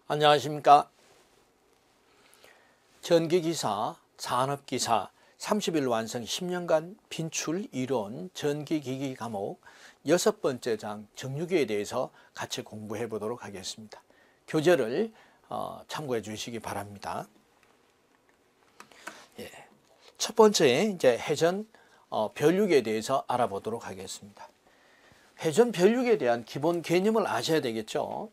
안녕하십니까. 전기기사, 산업기사 30일 완성 10년간 빈출 이론 전기기기 과목 6번째 장 정유기에 대해서 같이 공부해 보도록 하겠습니다. 교재를 참고해 주시기 바랍니다. 첫 번째 이제 회전 변류기에 대해서 알아보도록 하겠습니다. 회전 변류기에 대한 기본 개념을 아셔야 되겠죠.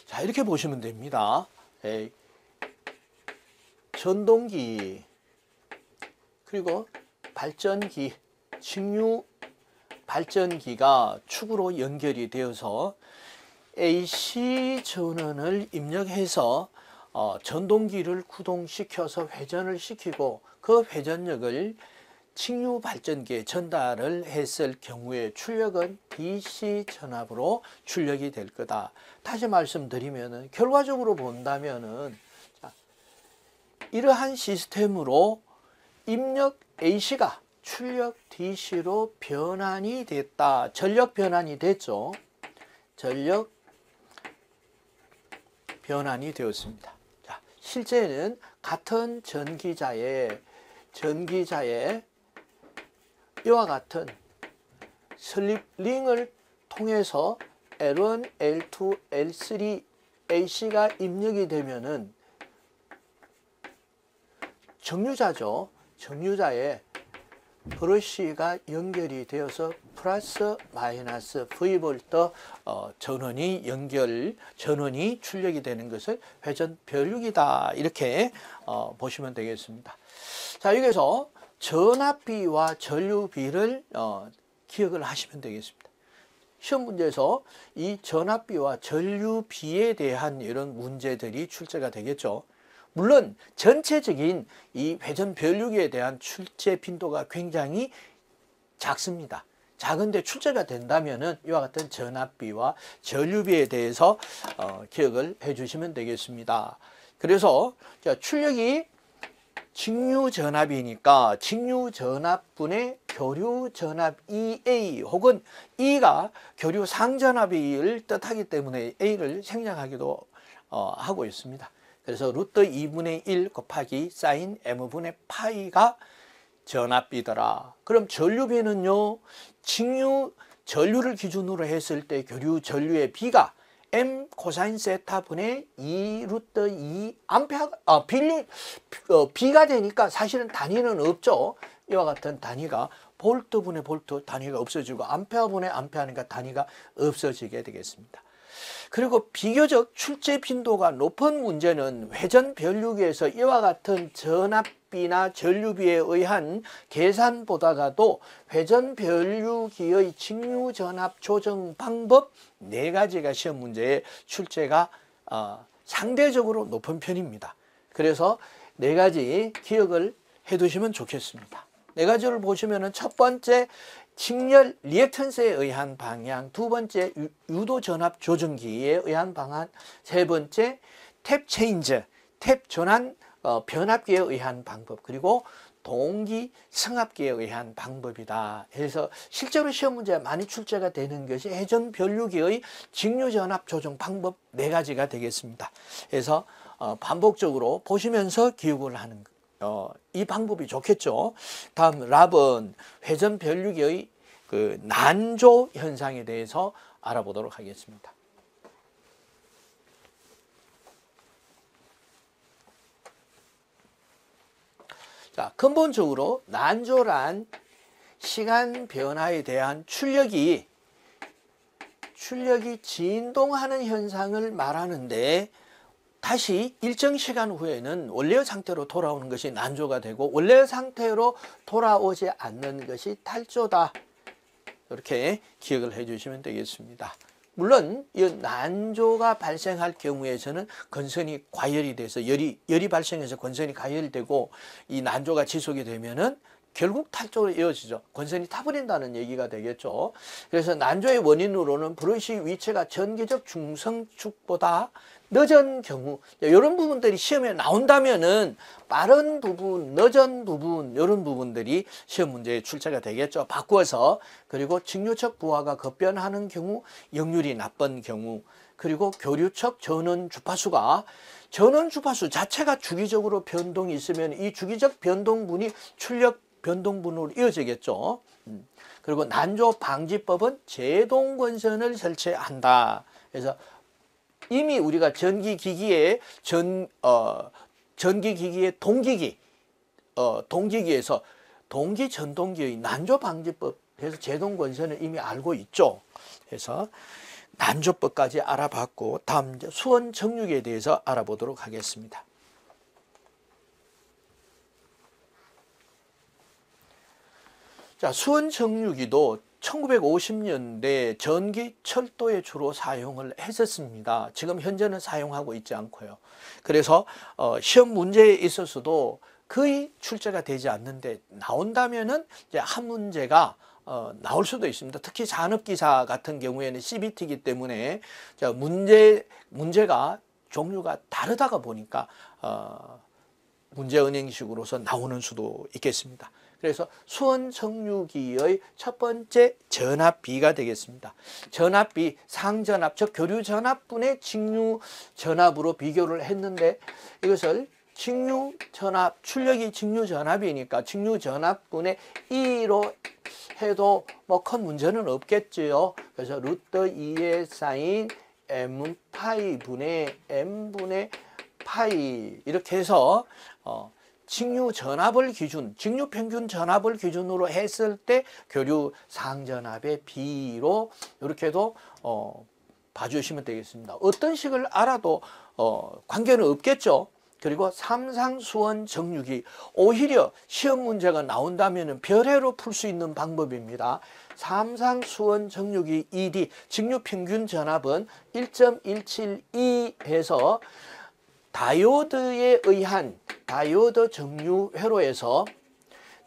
자, 이렇게 보시면 됩니다. 전동기, 그리고 발전기, 직류 발전기가 축으로 연결이 되어서 AC 전원을 입력해서 전동기를 구동시켜서 회전을 시키고 그 회전력을 직류 발전기에 전달을 했을 경우에 출력은 DC 전압으로 출력이 될 거다. 다시 말씀드리면은 결과적으로 본다면은 이러한 시스템으로 입력 AC가 출력 DC로 변환이 됐다. 전력 변환이 됐죠. 전력 변환이 되었습니다. 자, 실제는 같은 전기자의 이와 같은 슬립링을 통해서 L1, L2, L3 AC가 입력이 되면은 정류자죠. 정류자에 브러쉬가 연결이 되어서 플러스 마이너스 V볼트 전원이 출력이 되는 것을 회전 변류기다. 이렇게 보시면 되겠습니다. 자, 여기서 전압비와 전류비를 기억을 하시면 되겠습니다. 시험 문제에서 이 전압비와 전류비에 대한 이런 문제들이 출제가 되겠죠. 물론 전체적인 이 회전 변류기에 대한 출제 빈도가 굉장히 작습니다. 작은데 출제가 된다면은 이와 같은 전압비와 전류비에 대해서 기억을 해 주시면 되겠습니다. 그래서 출력이 직류 전압이니까 직류 전압분의 교류 전압 EA 혹은 E가 교류 상전압을 뜻하기 때문에 A를 생략하기도 하고 있습니다. 그래서 루트 2분의 1 곱하기 사인 M분의 파이가 전압비더라. 그럼 전류비는요, 직류 전류를 기준으로 했을 때 교류 전류의 비가 M 코사인 세타분의 2 루트 2 암페어 B가 되니까 사실은 단위는 없죠. 이와 같은 단위가 볼트분의 볼트 단위가 없어지고 암페어분의 암페어니까 단위가 없어지게 되겠습니다. 그리고 비교적 출제 빈도가 높은 문제는 회전 변류기에서 이와 같은 전압비나 전류비에 의한 계산보다가도 회전 변류기의 직류 전압 조정 방법 4가지가 시험 문제에 출제가 상대적으로 높은 편입니다. 그래서 4가지 기억을 해 두시면 좋겠습니다. 4가지를 보시면은 첫 번째 직렬 리액턴스에 의한 방향, 두 번째 유도 전압 조정기에 의한 방향, 세 번째 탭 체인저, 탭 전환 변압기에 의한 방법, 그리고 동기 승합기에 의한 방법이다. 그래서 실제로 시험 문제에 많이 출제가 되는 것이 회전 변류기의 직류 전압 조정 방법 4가지가 되겠습니다. 그래서 반복적으로 보시면서 기억을 하는 것. 이 방법이 좋겠죠. 다음 랍은 회전 변류기의 그 난조 현상에 대해서 알아보도록 하겠습니다. 자, 근본적으로 난조란 시간 변화에 대한 출력이 진동하는 현상을 말하는데 다시 일정 시간 후에는 원래의 상태로 돌아오는 것이 난조가 되고 원래의 상태로 돌아오지 않는 것이 탈조다. 이렇게 기억을 해 주시면 되겠습니다. 물론 이 난조가 발생할 경우에서는 건선이 과열이 돼서 열이 발생해서 건선이 가열되고 이 난조가 지속이 되면은 결국 탈쪽으로 이어지죠. 권선이 타버린다는 얘기가 되겠죠. 그래서 난조의 원인으로는 브러쉬 위치가 전기적 중성축보다 늦은 경우, 이런 부분들이 시험에 나온다면은 빠른 부분, 늦은 부분, 이런 부분들이 시험 문제에 출제가 되겠죠. 바꾸어서. 그리고 직류척 부하가 급변하는 경우, 역률이 나쁜 경우, 그리고 교류척 전원 주파수가 전원 주파수 자체가 주기적으로 변동이 있으면 이 주기적 변동분이 출력 변동분으로 이어지겠죠. 그리고 난조 방지법은 제동 권선을 설치한다. 그래서 이미 우리가 전기기기의 동기기에서 동기전동기의 난조 방지법 해서 제동 권선을 이미 알고 있죠. 그래서 난조법까지 알아봤고 다음 이제 수원 정육에 대해서 알아보도록 하겠습니다. 자, 수원 정육이도 1950년대 전기 철도에 주로 사용을 했었습니다. 지금 현재는 사용하고 있지 않고요. 그래서 시험 문제에 있어서도 거의 출제가 되지 않는데 나온다면은 이제 한 문제가 나올 수도 있습니다. 특히 산업기사 같은 경우에는 CBT이기 때문에 문제가 종류가 다르다가 보니까 문제은행식으로서 나오는 수도 있겠습니다. 그래서 수원 정육이의 첫 번째 전압비가 되겠습니다. 전압비 상전압, 즉 교류 전압분의 직류 전압으로 비교를 했는데 이것을 직류 전압, 출력이 직류 전압이니까 직류 전압분의 2로 해도 뭐 큰 문제는 없겠지요. 그래서 루트 2의 사인 m 파이 분의 m분의 파이 이렇게 해서 직류 전압을 기준, 직류 평균 전압을 기준으로 했을 때 교류 상전압의 비로 이렇게도 봐주시면 되겠습니다. 어떤 식을 알아도 관계는 없겠죠. 그리고 삼상 수원 정육이 오히려 시험 문제가 나온다면 별해로 풀 수 있는 방법입니다. 삼상 수원 정육이 ED 직류 평균 전압은 1.172 해서 다이오드에 의한 다이오드 정류 회로에서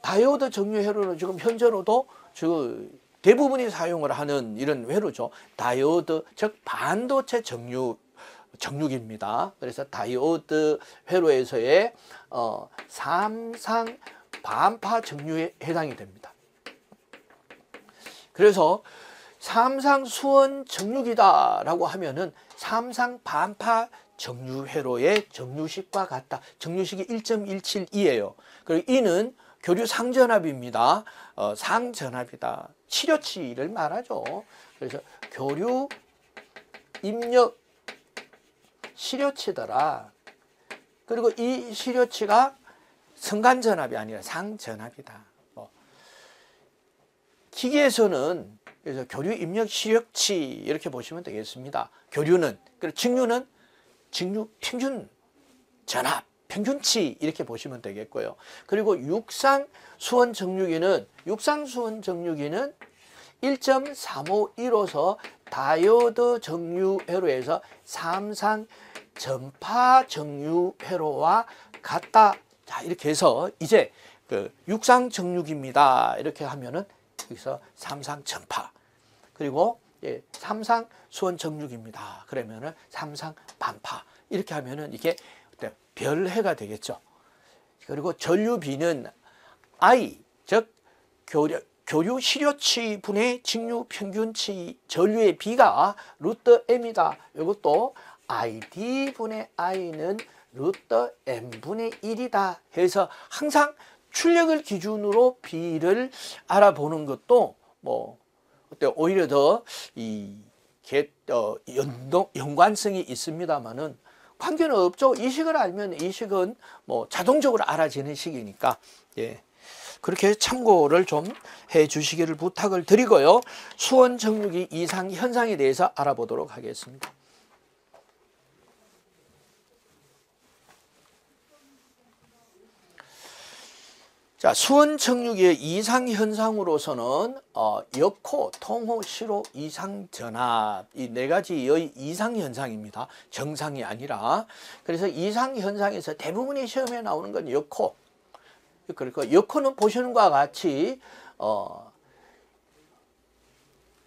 다이오드 정류 회로는 지금 현재로도 대부분이 사용을 하는 이런 회로죠. 다이오드 즉 반도체 정육입니다. 그래서 다이오드 회로에서의 삼상 반파 정류에 해당이 됩니다. 그래서 삼상 수원 정육이다라고 하면은 삼상 반파 정류 회로의 정류식과 같다. 정류식이 1.172예요. 그리고 이는 교류 상전압입니다. 상전압이다. 치료치를 말하죠. 그래서 교류 입력 시료치더라. 그리고 이 시료치가 성간전압이 아니라 상전압이다. 기계에서는 그래서 교류 입력 시료치 이렇게 보시면 되겠습니다. 교류는 그리고 직류는 직류 평균 전압, 평균치 이렇게 보시면 되겠고요. 그리고 육상 수원 정육이는 1.351호서 다이오드 정류 회로에서 삼상 전파 정류 회로와 같다. 자, 이렇게 해서 이제 육상 정육입니다. 이렇게 하면은 여기서 삼상 전파. 그리고 삼상 수원 정육입니다. 그러면은 삼상 반파. 이렇게 하면은 이게 별해가 되겠죠. 그리고 전류비는 I, 즉 교류 시료치 분의 직류 평균치 전류의 비가 루트 m이다. 이것도 ID 분의 I는 루트 m분의 1이다 해서 항상 출력을 기준으로 비를 알아보는 것도 오히려 더 연관성이 있습니다만은 관계는 없죠. 이 식을 알면 이 식은 자동적으로 알아지는 식이니까 그렇게 참고를 좀 해주시기를 부탁을 드리고요. 수원 정육이 이상 현상에 대해서 알아보도록 하겠습니다. 자, 수원 정육의 이상 현상으로서는 역호, 통호, 시로, 이상 전압 이 네 가지의 이상 현상입니다. 정상이 아니라. 그래서 이상 현상에서 대부분의 시험에 나오는 건 역호. 그러니까 여코는 보시는 것과 같이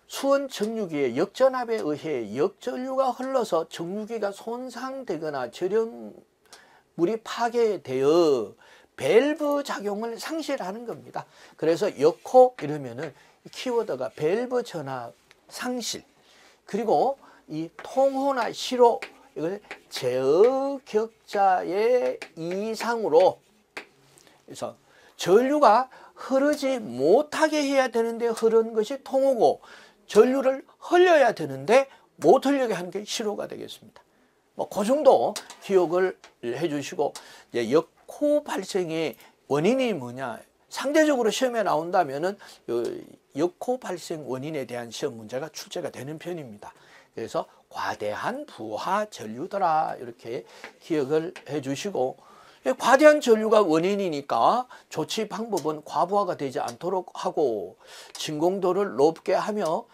수원 정류기의 역전압에 의해 역전류가 흘러서 정류기가 손상되거나 절연물이 파괴되어 밸브 작용을 상실하는 겁니다. 그래서 여코 이러면은 키워드가 밸브 전압 상실, 그리고 이 통호나 시로 이걸 제어 격자의 이상으로, 그래서 전류가 흐르지 못하게 해야 되는데 흐르는 것이 통호고, 전류를 흘려야 되는데 못 흘리게 하는 게 시로가 되겠습니다. 뭐 그 정도 기억을 해주시고, 이제 역호 발생의 원인이 뭐냐, 상대적으로 시험에 나온다면은 역호 발생 원인에 대한 시험 문제가 출제가 되는 편입니다. 그래서 과대한 부하 전류더라 이렇게 기억을 해주시고, 과대한 전류가 원인이니까 조치 방법은 과부하가 되지 않도록 하고 진공도를 높게 하며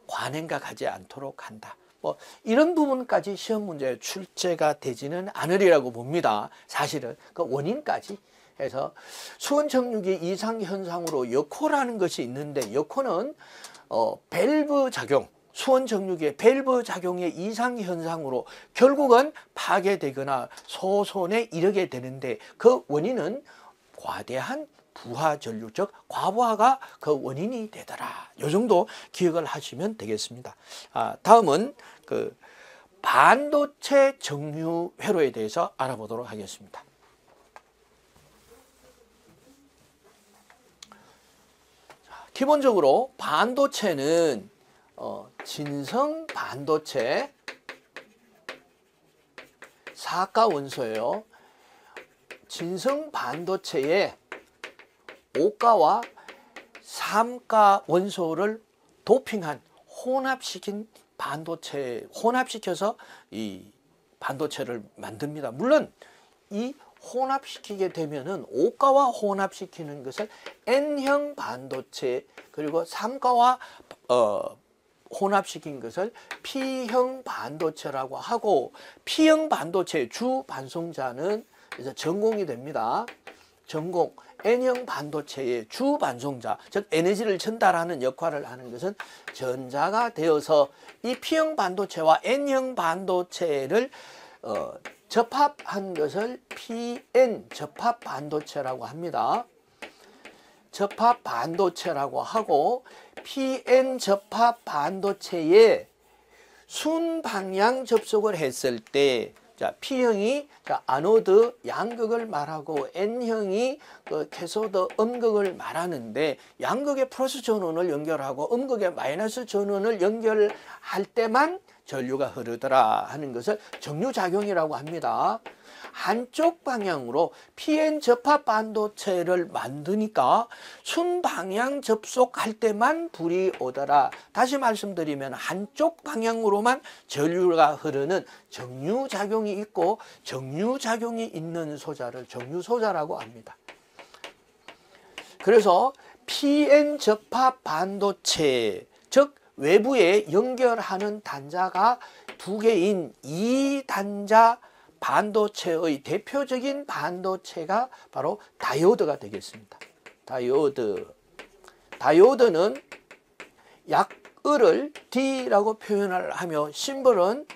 관행과 가지 않도록 한다. 뭐 이런 부분까지 시험 문제에 출제가 되지는 않으리라고 봅니다. 사실은 그 원인까지 해서 수원 정류기 이상 현상으로 역호라는 것이 있는데, 역호는 밸브 작용, 수원 정류기의 밸브 작용의 이상 현상으로 결국은 파괴되거나 소손에 이르게 되는데, 그 원인은 과대한 부하 전류, 즉 과부하가 그 원인이 되더라. 이 정도 기억을 하시면 되겠습니다. 다음은 그 반도체 정류 회로에 대해서 알아보도록 하겠습니다. 기본적으로 반도체는 진성 반도체 사가 원소예요. 진성 반도체에 5가와 3가 원소를 도핑한, 혼합시킨 반도체, 혼합시켜서 이 반도체를 만듭니다. 물론 이 혼합시키게 되면은 5가와 혼합시키는 것을 N형 반도체, 그리고 3가와 혼합시킨 것을 P형 반도체라고 하고, P형 반도체의 주 반송자는 이제 전공이 됩니다. 전공. N형 반도체의 주 반송자, 즉 에너지를 전달하는 역할을 하는 것은 전자가 되어서 이 P형 반도체와 N형 반도체를 접합한 것을 PN 접합 반도체라고 합니다. 접합 반도체라고 하고, PN 접합 반도체에 순방향 접속을 했을 때, 자, P형이 아노드 양극을 말하고 N형이 그 캐소드 음극을 말하는데, 양극의 플러스 전원을 연결하고 음극의 마이너스 전원을 연결할 때만 전류가 흐르더라 하는 것을 정류작용이라고 합니다. 한쪽 방향으로 PN 접합 반도체를 만드니까 순방향 접속할 때만 불이 오더라. 다시 말씀드리면 한쪽 방향으로만 전류가 흐르는 정류작용이 있고, 정류작용이 있는 소자를 정류소자라고 합니다. 그래서 PN 접합 반도체, 즉 외부에 연결하는 단자가 2개인 2단자 반도체의 대표적인 반도체가 바로 다이오드가 되겠습니다. 다이오드. 다이오드는 약을을 D라고 표현을 하며 심벌은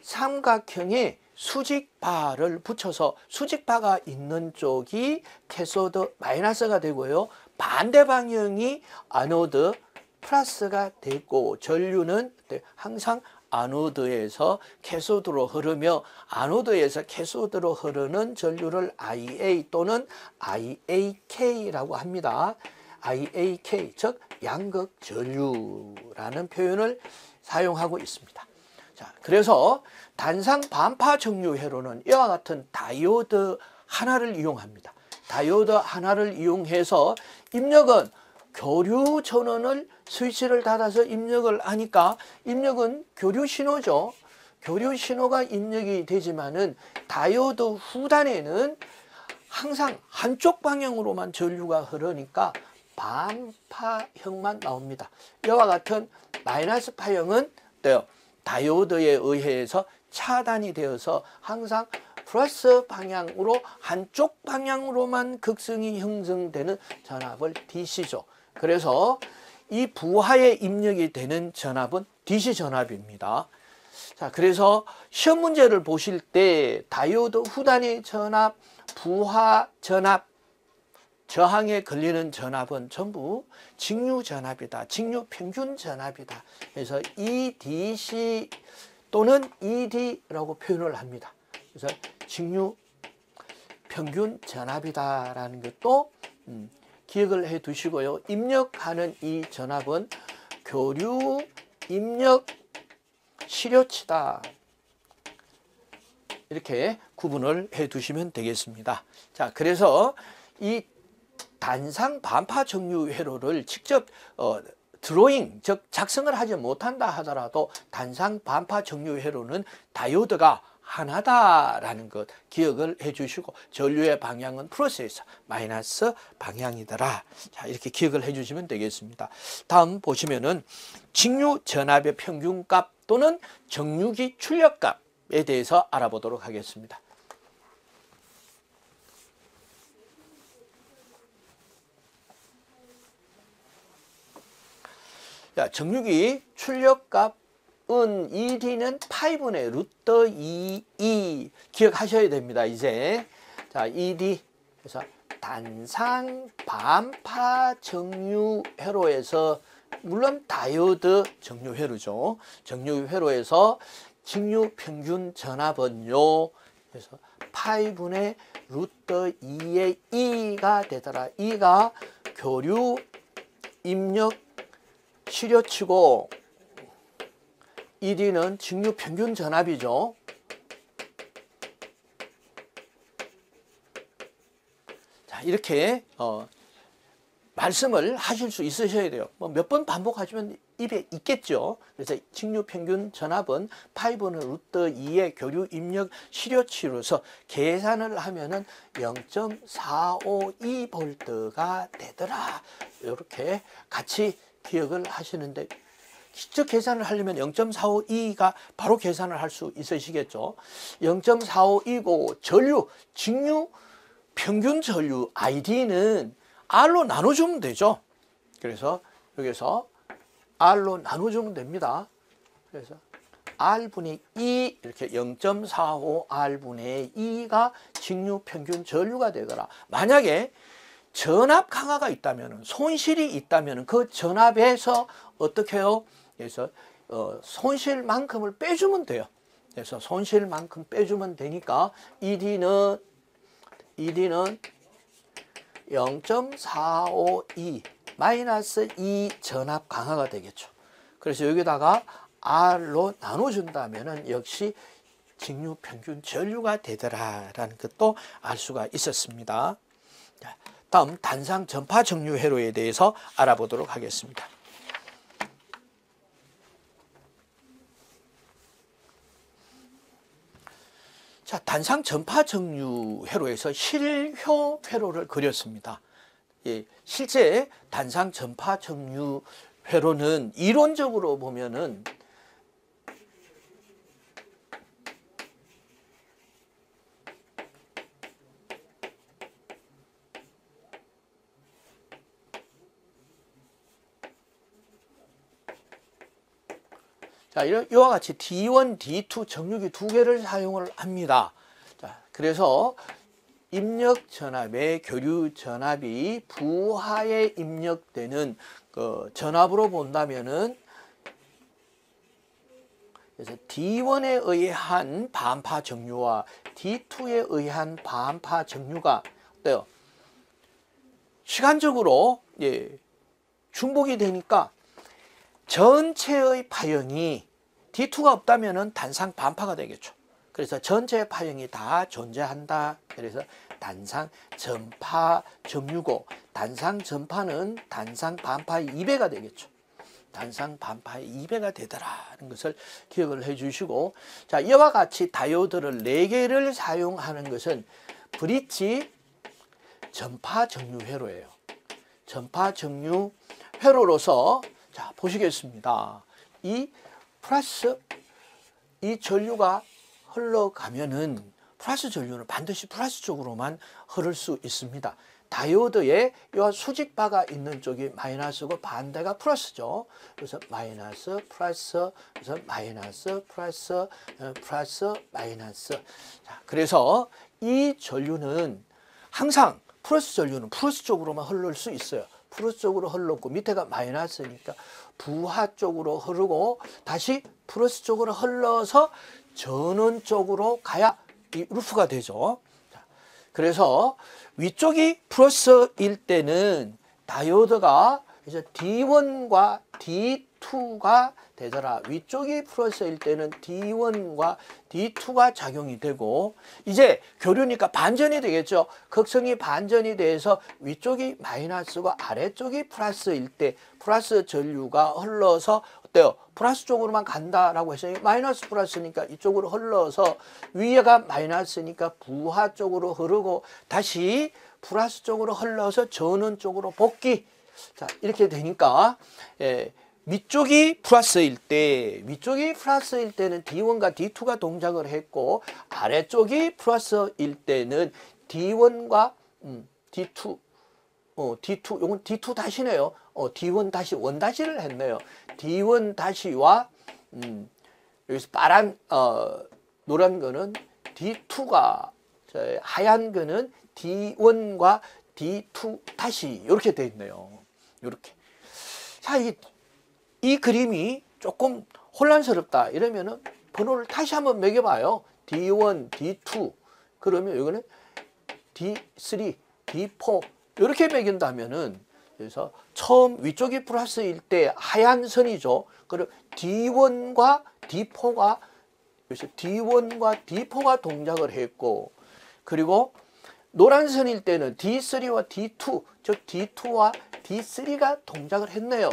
삼각형의 수직바를 붙여서 수직바가 있는 쪽이 캐소드 마이너스가 되고요. 반대 방향이 아노드 플러스가 되고, 전류는 항상 아노드에서 캐소드로 흐르며, 아노드에서 캐소드로 흐르는 전류를 IA 또는 IAK라고 합니다. IAK, 즉 양극 전류라는 표현을 사용하고 있습니다. 자, 그래서 단상 반파 정류 회로는 이와 같은 다이오드 하나를 이용합니다. 다이오드 하나를 이용해서 입력은 교류 전원을 스위치를 닫아서 입력을 하니까, 입력은 교류 신호죠. 교류 신호가 입력이 되지만은 다이오드 후단에는 항상 한쪽 방향으로만 전류가 흐르니까 반파형만 나옵니다. 이와 같은 마이너스 파형은 다이오드에 의해서 차단이 되어서 항상 플러스 방향으로 한쪽 방향으로만 극성이 형성되는 전압을 DC죠. 그래서 이 부하에 입력이 되는 전압은 DC 전압입니다. 자, 그래서 시험 문제를 보실 때 다이오드 후단위 전압, 부하 전압, 저항에 걸리는 전압은 전부 직류 전압이다. 직류 평균 전압이다. 그래서 EDC 또는 ED라고 표현을 합니다. 그래서 직류 평균 전압이다라는 것도 기억을 해 두시고요. 입력하는 이 전압은 교류 입력 시료치다. 이렇게 구분을 해 두시면 되겠습니다. 자, 그래서 이 단상 반파 정류 회로를 직접 드로잉, 즉 작성을 하지 못한다 하더라도 단상 반파 정류 회로는 다이오드가 하나다라는 것 기억을 해 주시고, 전류의 방향은 플러스에서 마이너스 방향이더라. 자, 이렇게 기억을 해 주시면 되겠습니다. 다음 보시면은 직류 전압의 평균값 또는 정류기 출력값에 대해서 알아보도록 하겠습니다. 자, 정류기 출력값은 ED는 파이분의 루트 2E 기억하셔야 됩니다. 이제 자, ED 그래서 단상 반파 정류 회로에서, 물론 다이오드 정류 회로죠. 정류 회로에서 직류 평균 전압은요. 그래서 파이분의 루트 2의 E가 되더라. E가 교류 입력 시료치고 ED는 직류 평균 전압이죠. 자, 이렇게 말씀을 하실 수 있으셔야 돼요. 뭐 몇 번 반복하시면 입에 있겠죠. 그래서 직류 평균 전압은 파이분의 루트 2의 교류 입력 시료치로서 계산을 하면은 0.452V가 되더라. 이렇게 같이 기억을 하시는데, 직접 계산을 하려면 0.452가 바로 계산을 할 수 있으시겠죠. 0.452고 전류, 직류 평균 전류 ID는 R로 나눠주면 되죠. 그래서 여기서 R로 나눠주면 됩니다. 그래서 R분의 2 이렇게 0.45R분의 2가 직류 평균 전류가 되거나, 만약에 전압 강화가 있다면, 손실이 있다면 그 전압에서 어떻게 해요? 그래서 손실만큼을 빼주면 돼요. 그래서 손실만큼 빼주면 되니까 ED는 0.452 마이너스 2 전압 강화가 되겠죠. 그래서 여기다가 R로 나눠준다면 역시 직류 평균 전류가 되더라라는 것도 알 수가 있었습니다. 자, 다음 단상 전파 정류 회로에 대해서 알아보도록 하겠습니다. 자, 단상 전파 정류 회로에서 실효 회로를 그렸습니다. 예, 실제 단상 전파 정류 회로는 이론적으로 보면은 자, 이와 같이 D1, D2 정류기 두 개를 사용을 합니다. 자, 그래서 입력 전압의 교류 전압이 부하에 입력되는 그 전압으로 본다면은, 그래서 D1에 의한 반파 정류와 D2에 의한 반파 정류가 어때요? 시간적으로 중복이 되니까 전체의 파형이 D2가 없다면 단상 반파가 되겠죠. 그래서 전체 파형이 다 존재한다. 그래서 단상 전파 정류고, 단상 전파는 단상 반파의 2배가 되겠죠. 단상 반파의 2배가 되더라는 것을 기억을 해 주시고, 자, 이와 같이 다이오드를 4개를 사용하는 것은 브릿지 전파 정류 회로예요. 전파 정류 회로로서 자, 보시겠습니다. 이 플러스 이 전류가 흘러가면은 플러스 전류는 반드시 플러스 쪽으로만 흐를 수 있습니다. 다이오드에 이 수직바가 있는 쪽이 마이너스고 반대가 플러스죠. 그래서 마이너스, 플러스, 그래서 마이너스, 플러스, 플러스, 마이너스. 자, 그래서 이 전류는 항상 플러스 전류는 플러스 쪽으로만 흐를 수 있어요. 플러스 쪽으로 흘렀고 밑에가 마이너스니까 부하 쪽으로 흐르고 다시 플러스 쪽으로 흘러서 전원 쪽으로 가야 이 루프가 되죠. 자, 그래서 위쪽이 플러스일 때는 다이오드가 이제 D1과 D2가 되더라. 위쪽이 플러스일 때는 D1과 D2가 작용이 되고 이제 교류니까 반전이 되겠죠. 극성이 반전이 돼서 위쪽이 마이너스고 아래쪽이 플러스일 때 플러스 전류가 흘러서 어때요? 플러스 쪽으로만 간다라고 했어요. 마이너스 플러스니까 이쪽으로 흘러서 위에가 마이너스니까 부하 쪽으로 흐르고 다시 플러스 쪽으로 흘러서 전원 쪽으로 복귀. 자, 이렇게 되니까 위쪽이 플러스일 때는 D1과 D2가 동작을 했고 아래쪽이 플러스일 때는 D1과 D2 D2 요건 D2 다시네요. D1 다시 원 다시를 했네요. D1 다시와 여기서 파란 노란 거는 D2가 하얀 거는 D1과 D2 다시 이렇게 돼 있네요. 이렇게. 자, 이 그림이 조금 혼란스럽다 이러면은 번호를 다시 한번 매겨봐요. D1, D2 그러면 이거는 D3, D4 이렇게 매긴다면은 그래서 처음 위쪽이 플러스일 때 하얀 선이죠. 그리고 D1과 D4가 그래서 D1과 D4가 동작을 했고 그리고 노란 선일 때는 D3와 D2 즉 D2와 D3가 동작을 했네요.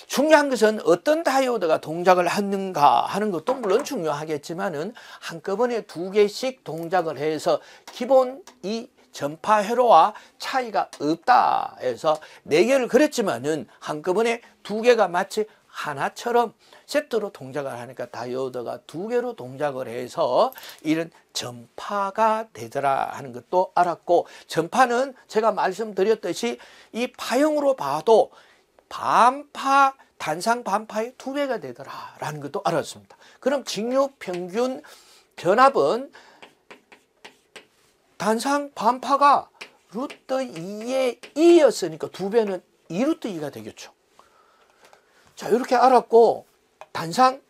중요한 것은 어떤 다이오드가 동작을 하는가 하는 것도 물론 중요하겠지만은 한꺼번에 두 개씩 동작을 해서 기본 이 전파 회로와 차이가 없다 해서 네 개를 그렸지만은 한꺼번에 두 개가 마치 하나처럼 세트로 동작을 하니까 다이오드가 두 개로 동작을 해서 이런 전파가 되더라 하는 것도 알았고 전파는 제가 말씀드렸듯이 이 파형으로 봐도 반파 단상 반파의 두 배가 되더라 라는 것도 알았습니다. 그럼 직류 평균 전압은 단상 반파가 루트 2의 2였으니까 두 배는 2루트 2가 되겠죠. 자, 이렇게 알았고 단상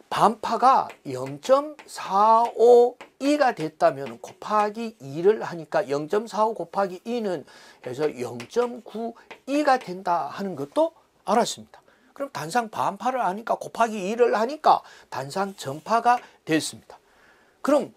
반파가 0.452가 됐다면 곱하기 2를 하니까 0.45 곱하기 2는 해서 0.92가 된다 하는 것도 알았습니다. 그럼 단상 반파를 하니까 곱하기 2를 하니까 단상 전파가 됐습니다. 그럼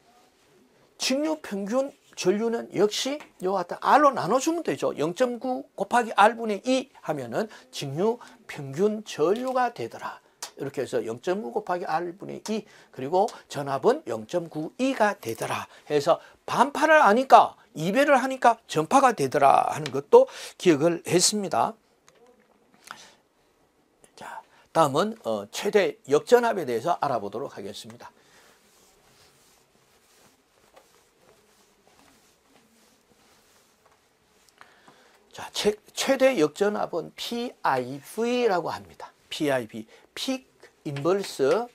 직류 평균 전류는 역시 이와 같은 R로 나눠주면 되죠. 0.9 곱하기 R분의 2 하면은 직류 평균 전류가 되더라. 이렇게 해서 0.9 곱하기 R분의 2 그리고 전압은 0.92가 되더라 해서 반파를 하니까 2배를 하니까 전파가 되더라 하는 것도 기억을 했습니다. 자, 다음은 최대 역전압에 대해서 알아보도록 하겠습니다. 자, 최대 역전압은 PIV라고 합니다. PIV, Peak Inverse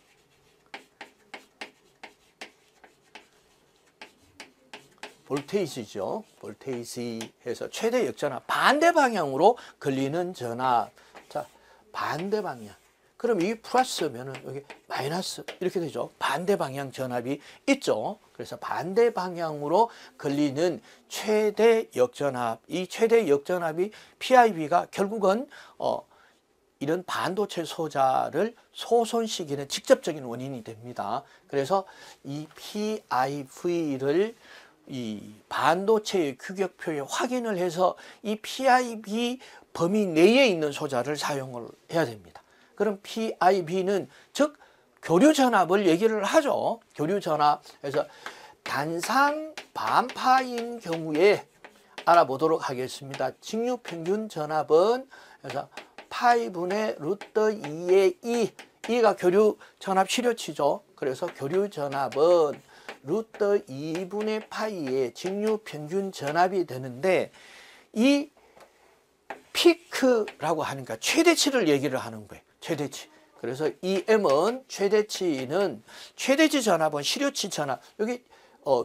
볼테이지죠. 볼테이지 해서 최대 역전압, 반대 방향으로 걸리는 전압. 자, 반대 방향. 그럼 이 플러스면은 여기 마이너스 이렇게 되죠. 반대 방향 전압이 있죠. 그래서 반대 방향으로 걸리는 최대 역전압. 이 최대 역전압이 PIV가 결국은 이런 반도체 소자를 소손시키는 직접적인 원인이 됩니다. 그래서 이 PIV를 이 반도체의 규격표에 확인을 해서 이 PIV 범위 내에 있는 소자를 사용을 해야 됩니다. 그럼 PIV는 즉 교류 전압을 얘기를 하죠. 교류 전압에서 단상 반파인 경우에 알아보도록 하겠습니다. 직류 평균 전압은 그래서 파이분의 루트 2의 2, 2가 교류 전압 시료치죠. 그래서 교류 전압은 루트 2분의 파이의 직류 평균 전압이 되는데 이 피크라고 하니까 최대치를 얘기를 하는 거예요. 최대치. 그래서 이 M은 최대치 전압은 시료치 전압. 여기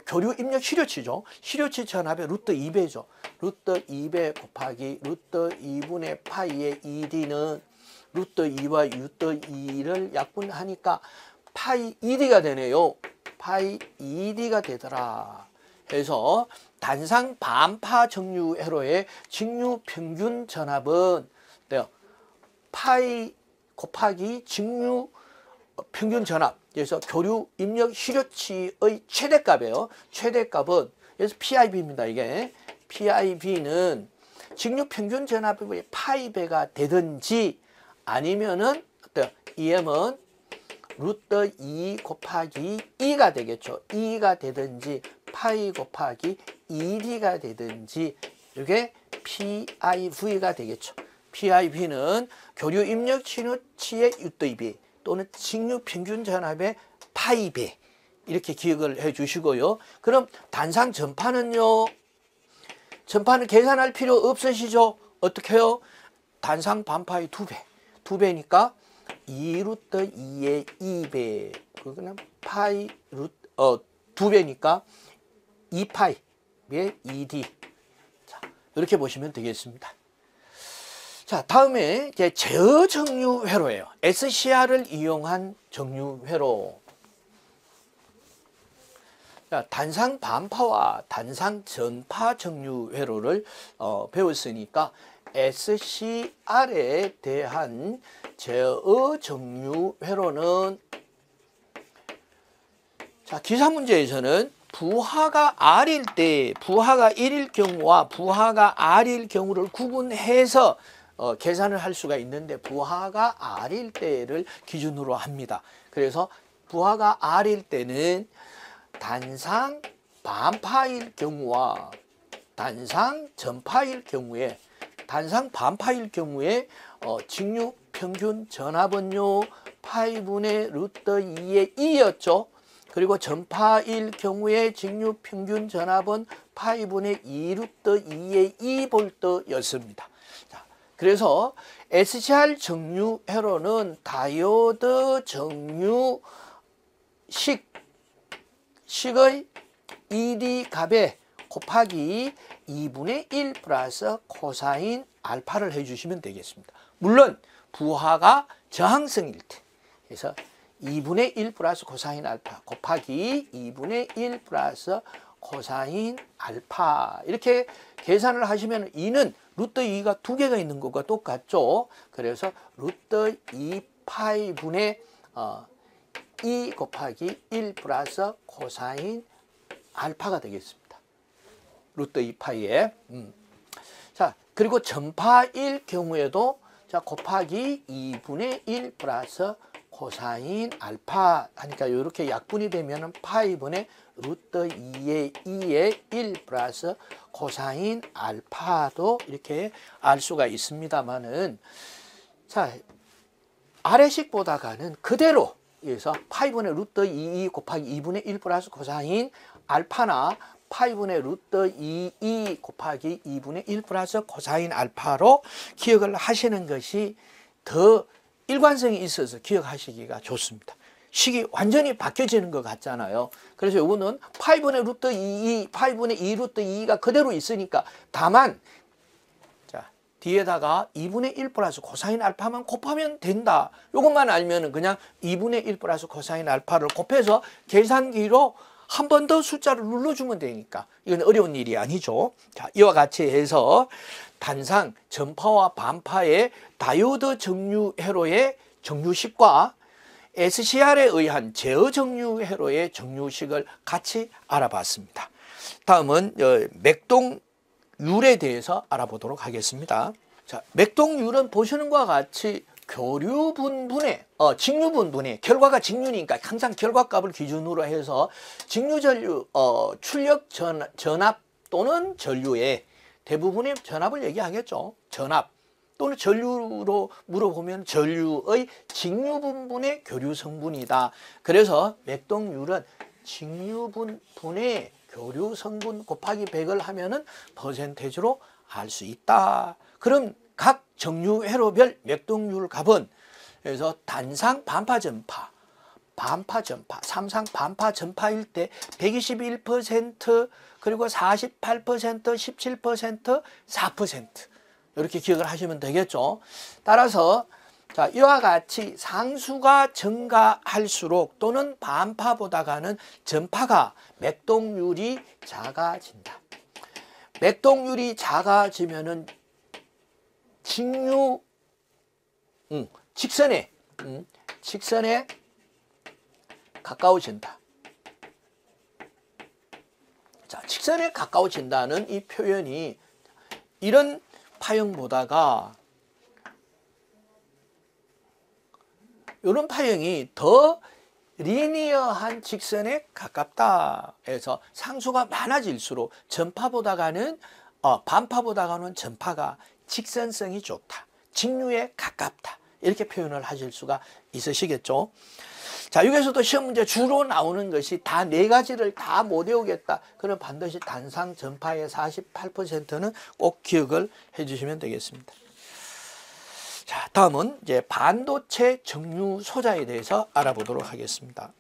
교류 입력 시료치죠. 시료치 전압의 루트 2배죠. 루트 2배 곱하기 루트 2분의 파이의 ED는 루트 2와 루트 2를 약분하니까 파이 ED가 되네요. 파이 ED가 되더라. 그래서 단상 반파 정류 회로의 직류 평균 전압은 파이 곱하기 직류 평균 전압. 그래서 교류 입력 시료치의 최대값이에요. 최대값은 그래서 PIB입니다. 이게 PIB는 직류 평균 전압이 파이배가 되든지 아니면은 어때요? EM은 루트 2 곱하기 2가 되겠죠. 2가 되든지 파이 곱하기 2D가 되든지 이게 PIV가 되겠죠. PIV는 교류 입력 시료치의 루트 2배 또는 직류 평균 전압의 파이배 이렇게 기억을 해 주시고요. 그럼 단상 전파는요. 전파는 계산할 필요 없으시죠? 어떻게 해요? 단상 반파의 2배. 2배니까 2루트 2의 2배. 그거는 파이 루트 2배니까 2파이의 2D. 자, 이렇게 보시면 되겠습니다. 자, 다음에 이제 제어 정류 회로예요. SCR을 이용한 정류 회로. 자, 단상 반파와 단상 전파 정류 회로를 배웠으니까 SCR에 대한 제어 정류 회로는 자, 기사 문제에서는 부하가 R일 때 부하가 1일 경우와 부하가 R일 경우를 구분해서 계산을 할 수가 있는데 부하가 R일 때를 기준으로 합니다. 그래서 부하가 R일 때는 단상 반파일 경우와 단상 전파일 경우에 단상 반파일 경우에 직류 평균 전압은요 파이분의 루트 2의 2였죠. 그리고 전파일 경우에 직류 평균 전압은 파이분의 2 루트 2의 2볼트였습니다. 그래서 SCR 정류 회로는 다이오드 정류식의 ED 값에 곱하기 2분의 1 플러스 코사인 알파를 해주시면 되겠습니다. 물론 부하가 저항성일 때 그래서 2분의 1 플러스 코사인 알파 곱하기 2분의 1 플러스 코사인 알파 이렇게 계산을 하시면 2는 루트 2가 2개가 있는 것과 똑같죠. 그래서 루트 2파이분의 2 곱하기 1 플러스 코사인 알파가 되겠습니다. 루트 2파이에 자, 그리고 전파일 경우에도 자 곱하기 2분의 1 플러스 코사인 알파 하니까 이렇게 약분이 되면 파이분의 루트 2의 2의 1 플러스 코사인 알파도 이렇게 알 수가 있습니다만은 자 아래식보다가는 그대로 그래서 파이분의 루트 2 곱하기 2분의 1 플러스 코사인 알파나 파이분의 루트 2 곱하기 2분의 1 플러스 코사인 알파로 기억을 하시는 것이 더 일관성이 있어서 기억하시기가 좋습니다. 식이 완전히 바뀌어지는 것 같잖아요. 그래서 이거는 파이분의 루트 2, 파이분의 2 루트 2가 그대로 있으니까 다만 자 뒤에다가 2분의 1 플러스 코사인 알파만 곱하면 된다. 이것만 알면은 그냥 2분의 1 플러스 코사인 알파를 곱해서 계산기로 한 번 더 숫자를 눌러주면 되니까 이건 어려운 일이 아니죠. 자, 이와 같이 해서 단상 전파와 반파의 다이오드 정류 회로의 정류식과 SCR에 의한 제어 정류 회로의 정류식을 같이 알아봤습니다. 다음은 맥동률에 대해서 알아보도록 하겠습니다. 자, 맥동률은 보시는 것과 같이 교류 분분의 직류 분분의 결과가 직류니까 항상 결과값을 기준으로 해서 직류 전류 출력 전압 또는 전류의 대부분의 전압을 얘기하겠죠. 전압 또는 전류로 물어보면 전류의 직류 분분의 교류 성분이다. 그래서 맥동률은 직류분 분의 교류 성분 곱하기 100을 하면은 퍼센테이지로 알 수 있다. 그럼 각 정류회로별 맥동률 값은 그래서 단상 반파 전파, 삼상 반파 전파일 때 121%, 그리고 48%, 17%, 4% 이렇게 기억을 하시면 되겠죠. 따라서 자, 이와 같이 상수가 증가할수록 또는 반파보다가는 전파가 맥동률이 작아진다. 맥동률이 작아지면은 직선에 가까워진다. 자, 직선에 가까워진다는 이 표현이 이런 파형보다가 이런 파형이 더 리니어한 직선에 가깝다 해서 상수가 많아질수록 반파보다가는 전파가 직선성이 좋다. 직류에 가깝다. 이렇게 표현을 하실 수가 있으시겠죠. 자, 여기서도 시험 문제 주로 나오는 것이 다 네 가지를 다 못 외우겠다. 그럼 반드시 단상 전파의 48%는 꼭 기억을 해 주시면 되겠습니다. 자, 다음은 이제 반도체 정류 소자에 대해서 알아보도록 하겠습니다.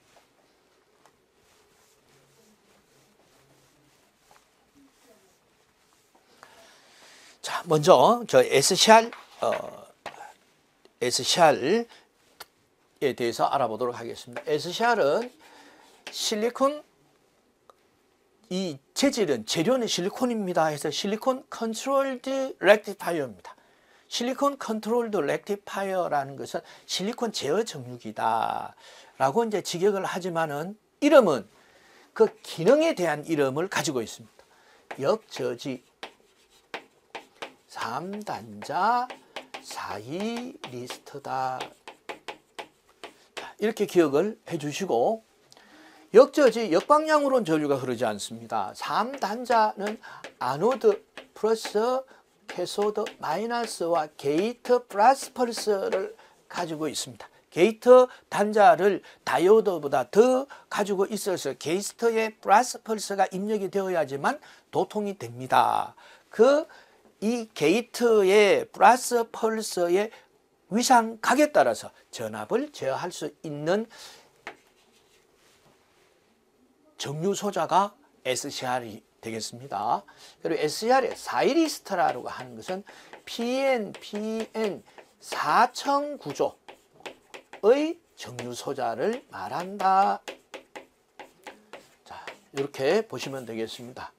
자, 먼저 저 SCR에 대해서 알아보도록 하겠습니다. SCR은 실리콘, 이 재료는 실리콘입니다. 해서 실리콘 컨트롤드 렉티파이어입니다. 실리콘 컨트롤드 렉티파이어라는 것은 실리콘 제어 정류기다 라고 이제 직역을 하지만은 이름은 그 기능에 대한 이름을 가지고 있습니다. 역저지 3단자 사이 리스트다. 이렇게 기억을 해 주시고, 역저지 역방향으로는 전류가 흐르지 않습니다. 3단자는 아노드 플러스 캐소드 마이너스와 게이트 플러스 펄스를 가지고 있습니다. 게이트 단자를 다이오드보다 더 가지고 있어서 게이트의 플러스 펄스가 입력이 되어야지만 도통이 됩니다. 이 게이트의 플러스 펄스의 위상각에 따라서 전압을 제어할 수 있는 정류 소자가 SCR이 되겠습니다. 그리고 SCR의 사이리스트라고 하는 것은 PN 4층 구조의 정류 소자를 말한다. 자, 이렇게 보시면 되겠습니다.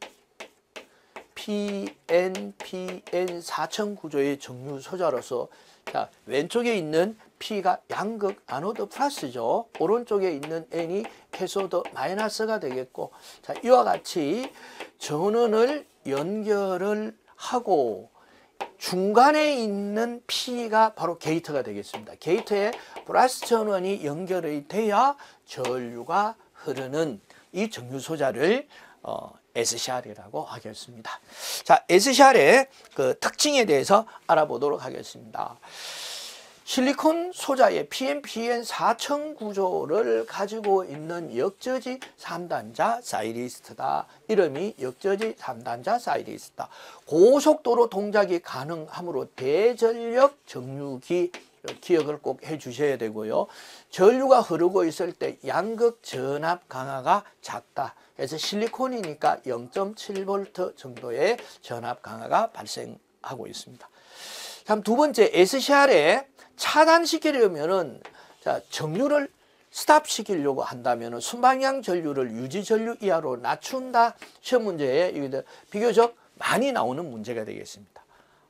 PN 4층 구조의 정류 소자로서, 자, 왼쪽에 있는 P가 양극 아노드 플러스죠. 오른쪽에 있는 N이 캐소드 마이너스가 되겠고, 자, 이와 같이 전원을 연결을 하고 중간에 있는 P가 바로 게이트가 되겠습니다. 게이트에 플러스 전원이 연결이 돼야 전류가 흐르는 이 정류 소자를 SCR이라고 하겠습니다. 자, SCR의 그 특징에 대해서 알아보도록 하겠습니다. 실리콘 소자의 PN 4층 구조를 가지고 있는 역저지 3단자 사이리스트다. 이름이 역저지 3단자 사이리스트다. 고속도로 동작이 가능하므로 대전력 정류기, 기억을 꼭 해 주셔야 되고요. 전류가 흐르고 있을 때 양극 전압 강하가 작다. 그래서 실리콘이니까 0.7V 정도의 전압 강하가 발생하고 있습니다. 다음 두 번째, SCR에 차단시키려면은, 자, 정류를 스탑시키려고 한다면은 순방향 전류를 유지 전류 이하로 낮춘다. 시험 문제에 비교적 많이 나오는 문제가 되겠습니다.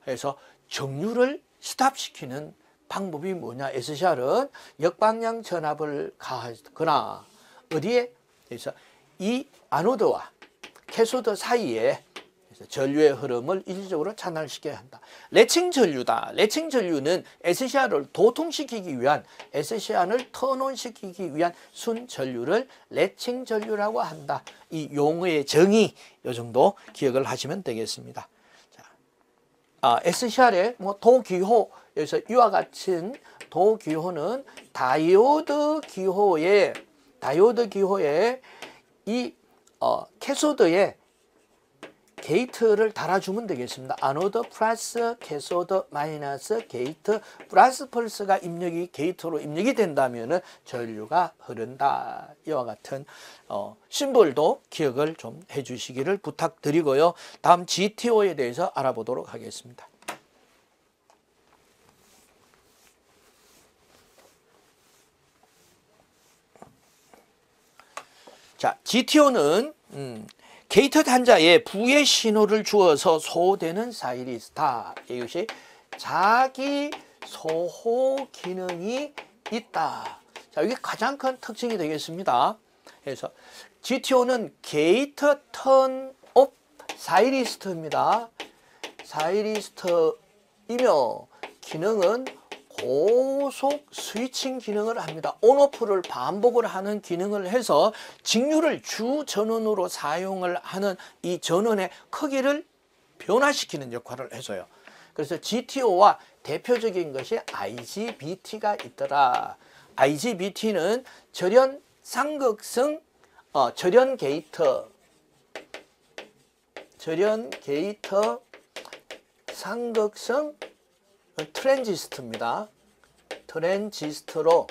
그래서 정류를 스탑시키는 방법이 뭐냐? SCR은 역방향 전압을 가하거나 어디에? 그래서 이 아노드와 캐소드 사이에 전류의 흐름을 일시적으로 차단시켜야 한다. 레칭 전류다. 레칭 전류는 SCR을 도통시키기 위한, SCR을 턴온시키기 위한 순 전류를 레칭 전류라고 한다. 이 용어의 정의, 이 정도 기억을 하시면 되겠습니다. 자, SCR의 도기호, 여기서 이와 같은 도기호는 다이오드 기호에 이 캐소드에 게이트를 달아주면 되겠습니다. 아노드 플러스 캐소드 마이너스 게이트 플러스 펄스가 게이트로 입력이 된다면 전류가 흐른다. 이와 같은 심볼도 기억을 좀 해주시기를 부탁드리고요. 다음 GTO에 대해서 알아보도록 하겠습니다. 자, GTO는 게이트 단자에 부의 신호를 주어서 소호되는 사이리스타. 이것이 자기 소호 기능이 있다. 자, 이게 가장 큰 특징이 되겠습니다. 그래서 GTO는 게이트 턴 옵 사이리스트입니다. 사이리스트이며 기능은 고속 스위칭 기능을 합니다. 온오프를 반복을 하는 기능을 해서 직류를 주 전원으로 사용을 하는 이 전원의 크기를 변화시키는 역할을 해줘요. 그래서 GTO와 대표적인 것이 IGBT가 있더라. IGBT는 절연 삼극성 절연 게이트 삼극성 트랜지스터입니다. 트랜지스터로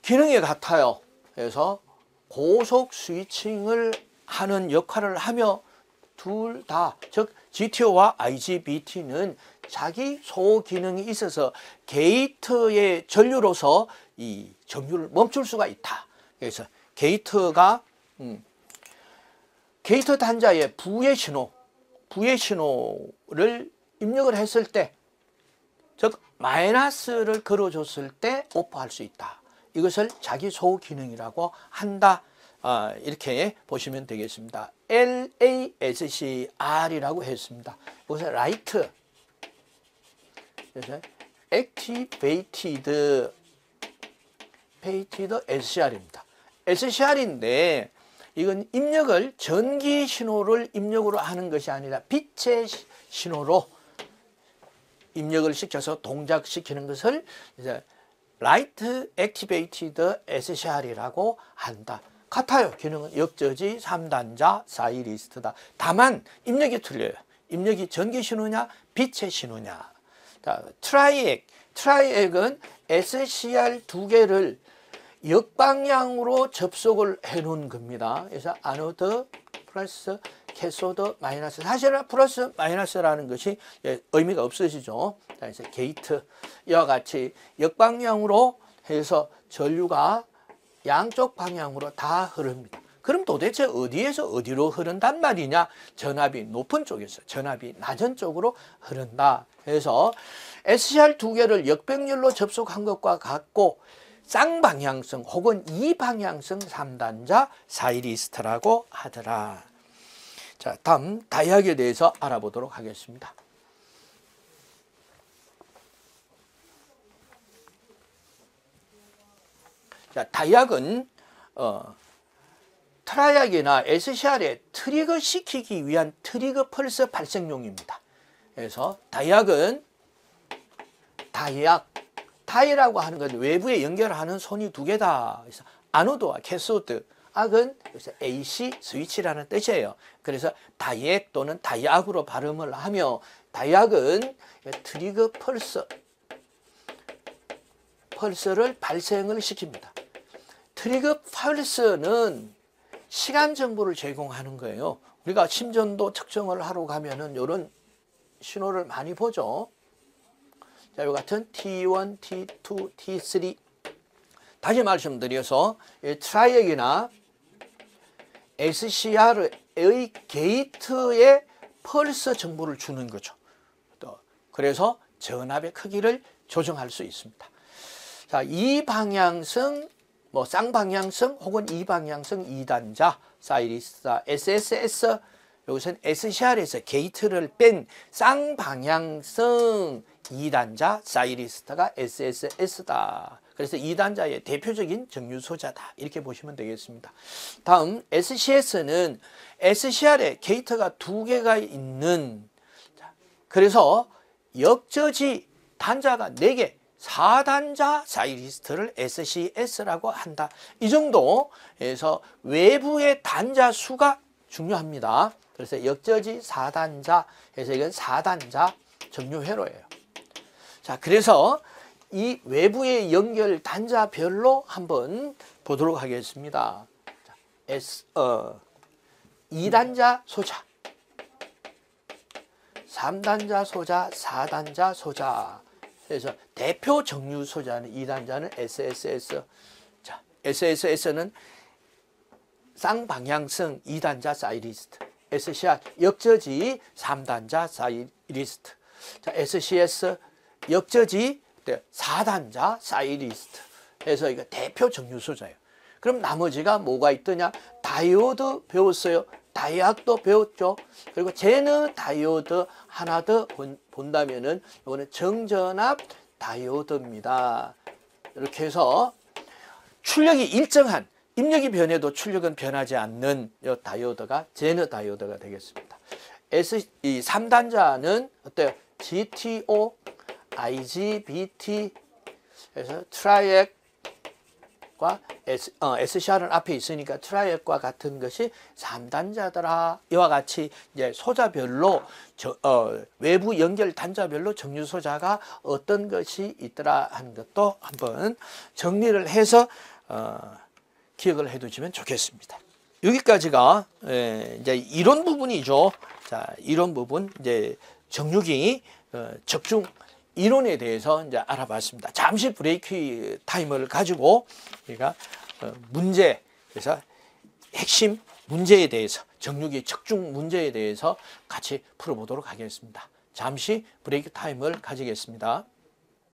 기능이 같아요. 그래서 고속 스위칭을 하는 역할을 하며 둘 다, 즉 GTO와 IGBT는 자기 소호 기능이 있어서 게이트의 전류로서 이 전류를 멈출 수가 있다. 그래서 게이트가 게이트 단자의 부의 신호를 입력을 했을 때, 즉 마이너스를 걸어줬을 때 오프할 수 있다. 이것을 자기 소호 기능이라고 한다. 이렇게 보시면 되겠습니다. LASCR이라고 했습니다. 이것은 라이트, 액티베이티드 SCR입니다. SCR인데 이건 입력을 전기 신호를 입력으로 하는 것이 아니라 빛의 신호로 입력을 시켜서 동작시키는 것을 이제 Light Activated SCR이라고 한다. 같아요. 기능은 역저지 3단자 사이리스트다. 다만 입력이 틀려요. 입력이 전기 신호냐 빛의 신호냐. 자, 트라이액은 SCR 두 개를 역방향으로 접속을 해 놓은 겁니다. 그래서 아노드 플러스 캐소드 마이너스, 사실은 플러스 마이너스라는 것이 의미가 없으시죠. 그래서 게이트 이와 같이 역방향으로 해서 전류가 양쪽 방향으로 다 흐릅니다. 그럼 도대체 어디에서 어디로 흐른단 말이냐? 전압이 높은 쪽에서 전압이 낮은 쪽으로 흐른다. 그래서 SCR 두 개를 역병렬로 접속한 것과 같고 쌍방향성 혹은 이방향성 3단자 사이리스트라고 하더라. 자, 다음 다이악에 대해서 알아보도록 하겠습니다. 자, 다이악은 트라이악이나 SCR에 트리거 시키기 위한 트리거 펄스 발생용입니다. 그래서 다이악은 다이라고 하는 건 외부에 연결하는 손이 두 개다. 그래서 아노드와 캐소드, 악은 AC 스위치라는 뜻이에요. 그래서 다이액 또는 다이악으로 발음을 하며, 다이악은 트리거 펄스를 발생을 시킵니다. 트리거 펄스는 시간 정보를 제공하는 거예요. 우리가 심전도 측정을 하러 가면은 이런 신호를 많이 보죠. 자, 이 같은 T1, T2, T3. 다시 말씀드려서 트라이액이나 SCR의 게이트에 펄스 정보를 주는 거죠. 그래서 전압의 크기를 조정할 수 있습니다. 자, 이방향성, 쌍방향성 혹은 이방향성 2단자 사이리스타 SSS, 여기서는 SCR에서 게이트를 뺀 쌍방향성 2단자 사이리스타가 SSS다. 그래서 2단자의 대표적인 정유소자다. 이렇게 보시면 되겠습니다. 다음 SCS는 SCR에 게이트가 두 개가 있는, 그래서 역저지 단자가 4개, 4단자 사이리스트를 SCS라고 한다. 이 정도에서 외부의 단자 수가 중요합니다. 그래서 역저지 4단자 해서 이건 4단자 정류회로예요. 자, 그래서 이 외부의 연결 단자별로 한번 보도록 하겠습니다. 자, 2단자 소자, 3단자 소자, 4단자 소자. 그래서 대표 정류 소자는 2단자는 SSS. 자, SSS는 쌍방향성 2단자 사이리스트. SCR 역저지 3단자 사이리스트. 자, SCS 역저지 4단자 사이리스트. 그래서 이거 대표 정류 소자예요. 그럼 나머지가 뭐가 있더냐? 다이오드 배웠어요. 다이악도 배웠죠. 그리고 제너 다이오드 하나 더 본다면은 이거는 정전압 다이오드입니다. 이렇게 해서 출력이 일정한 입력이 변해도 출력은 변하지 않는 이 다이오드가 제너 다이오드가 되겠습니다. 이 3단자는 어때요? GTO, IGBT 그래서 트라이액과 SCR은 앞에 있으니까 트라이액과 같은 것이 3단자더라. 이와 같이 이제 소자별로 외부 연결 단자별로 정류 소자가 어떤 것이 있더라 하는 것도 한번 정리를 해서 기억을 해 두시면 좋겠습니다. 여기까지가 이제 이론 부분이죠. 자, 이론 부분 이제 정류기 적중 이론에 대해서 이제 알아봤습니다. 잠시 브레이크 타임을 가지고 우리가 문제, 그래서 핵심 문제에 대해서 정류기 적중 문제에 대해서 같이 풀어보도록 하겠습니다. 잠시 브레이크 타임을 가지겠습니다.